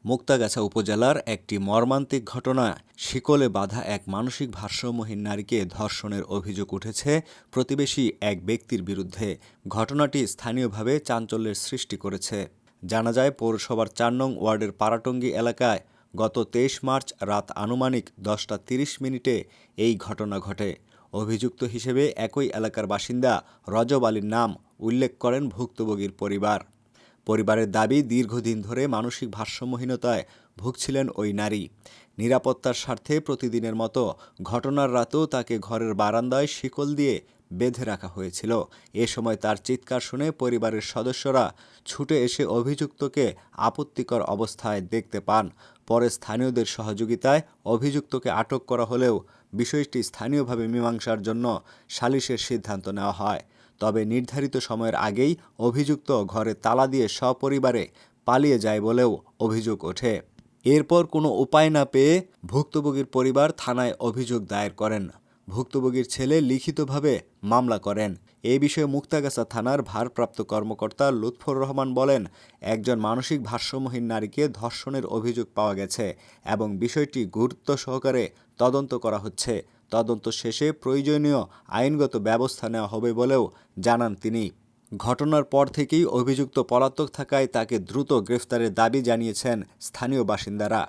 মুক্তাগাছা উপজেলার একটি মর্মান্তিক ঘটনা শিকলে বাঁধা এক মানসিক ভারসাম্যহীন নারীকে ধর্ষণের অভিযোগ উঠেছে প্রতিবেশী এক ব্যক্তির বিরুদ্ধে। ঘটনাটি স্থানীয়ভাবে চাঞ্চল্যের সৃষ্টি করেছে। জানা যায়, পৌরসভার ৪ নং ওয়ার্ডের পাড়াটঙ্গী এলাকায় গত ২৩ মার্চ রাত আনুমানিক ১০টা ৩০ মিনিটে এই ঘটনা ঘটে। অভিযুক্ত হিসেবে একই এলাকার বাসিন্দা রজব আলীর নাম উল্লেখ করেন ভুক্তভোগীর পরিবার। পরিবারের দাবি, দীর্ঘদিন ধরে মানসিক ভারসাম্যহীনতায় ভুগছিলেন ওই নারী। নিরাপত্তার স্বার্থে প্রতিদিনের মতো ঘটনার রাতেও তাকে ঘরের বারান্দায় শিকল দিয়ে বেঁধে রাখা হয়েছিল। এ সময় তার চিৎকার শুনে পরিবারের সদস্যরা ছুটে এসে অভিযুক্তকে আপত্তিকর অবস্থায় দেখতে পান। পরে স্থানীয়দের সহযোগিতায় অভিযুক্তকে আটক করা হলেও বিষয়টি স্থানীয়ভাবে মীমাংসার জন্য সালিশের সিদ্ধান্ত নেওয়া হয়। তবে নির্ধারিত সময়ের আগেই অভিযুক্ত ঘরে তালা দিয়ে সপরিবারে পালিয়ে যায় বলেও অভিযোগ ওঠে। এরপর কোনো উপায় না পেয়ে ভুক্তভোগীর পরিবার থানায় অভিযোগ দায়ের করেন। ভুক্তভোগীর ছেলে লিখিতভাবে মামলা করেন। এ বিষয়ে মুক্তাগাছা থানার ভারপ্রাপ্ত কর্মকর্তা লুৎফর রহমান বলেন, একজন মানসিক ভারসাম্যহীন নারীকে ধর্ষণের অভিযোগ পাওয়া গেছে এবং বিষয়টি গুরুত্ব সহকারে তদন্ত করা হচ্ছে। তদন্ত শেষে প্রয়োজনীয় আইনগত ব্যবস্থা নেওয়া হবে বলেও জানান তিনি। ঘটনার পর থেকেই অভিযুক্ত পলাতক থাকায় তাকে দ্রুত গ্রেফতারের দাবি জানিয়েছেন স্থানীয় বাসিন্দারা।